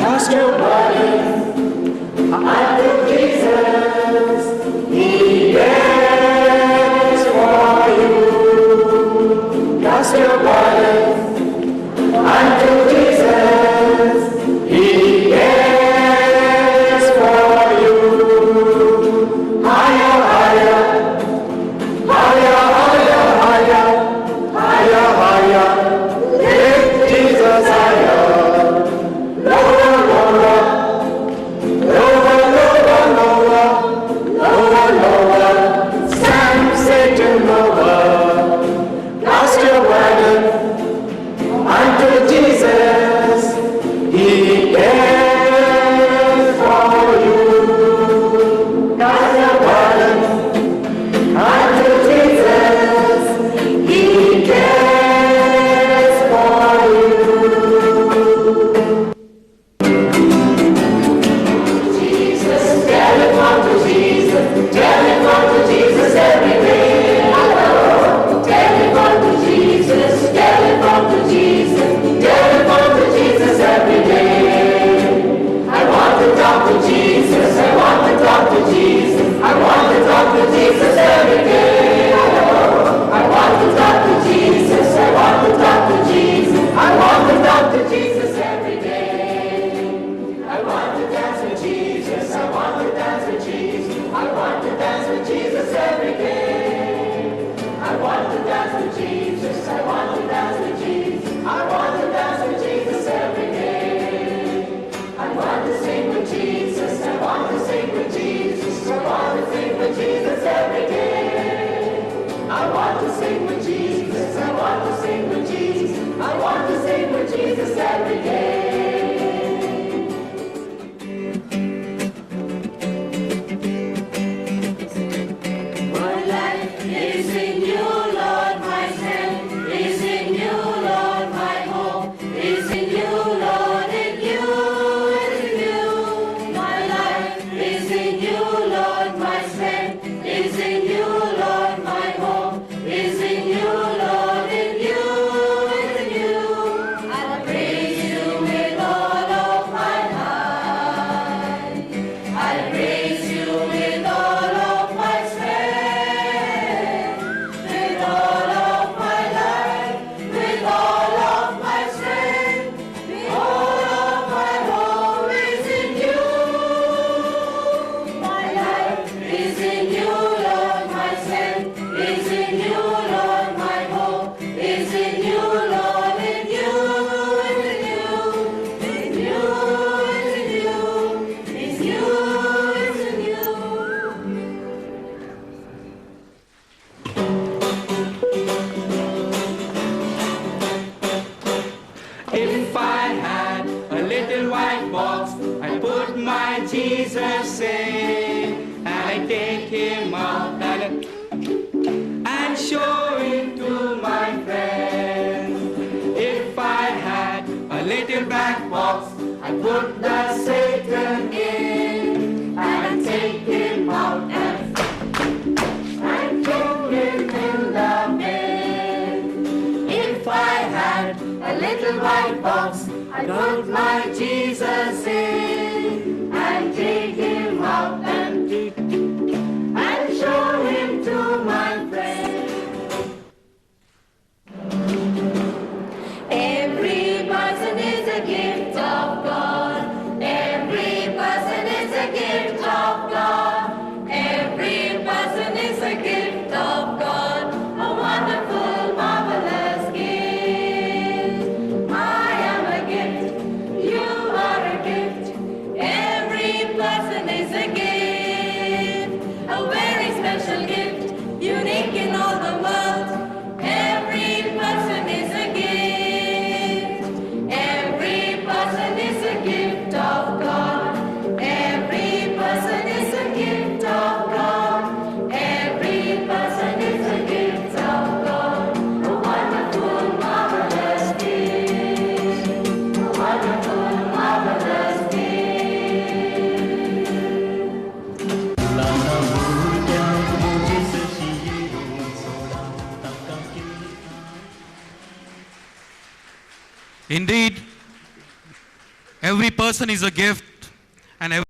Cast your burden unto Jesus. He cares for you. Cast your burden unto Jesus. He cares for you. Higher, higher, higher, higher, higher, higher, higher. Lift Jesus higher. Lower, lower, lower, lower, lower, lower, lower. Stand Satan lower. Cast your burden unto Jesus. He cares for you. Cast your burden unto Jesus. He cares for you. Jesus, tell him unto Jesus. Tell him unto Jesus every day. Tell him unto Jesus. Tell him unto Jesus. Tell him unto Jesus every day. I want to talk to Jesus. I want to talk to Jesus. I want to talk to Jesus every day. I want to talk to Jesus. I want to talk to Jesus. I want to talk to Jesus every day. I want to dance with Jesus. I want to dance with Jesus. I want to dance with Jesus every day. I want to dance with Jesus. I want to dance with Jesus. I want to dance with Jesus every day. I want to sing with Jesus. I want to sing with Jesus. I want to sing with Jesus every day. I want to sing with Jesus. I want to sing with Jesus. I want to sing with Jesus every day. My life is in you, Lord. My strength is in you, Lord. My hope is in you, Lord. In you, in you. My life is in you, Lord. My strength is in you, Lord. My hope is in you, Lord. In you, in you. I praise you with all of my heart. I praise you with all of my strength, with all of my life, with all of my strength, with all of my hope is in you. My life is in you, Lord. My strength is in you, Lord. My hope is in you, Lord. In you, in you, in you, in you, in you, in you. If I had a little white box, I put my Jesus in, and I take him out and show him to my friends. If I had a little black box, I put the Satan in, and I take him out and throw him in the bin. If I had a little white box, I put my Jesus in, and take him out and show him to my friends. Every person is a gift of God. Every person is a gift of God. Every person is a gift of God. A wonderful, marvelous gift. I am a gift. You are a gift. Every person is a gift. A very special gift. Unique in all the world. Every person is a gift. Every person is a gift of God. Every person is a gift of God. Every person is a gift of God. A wonderful, marvelous gift. A wonderful, marvelous gift. Indeed, Every person is a gift, and every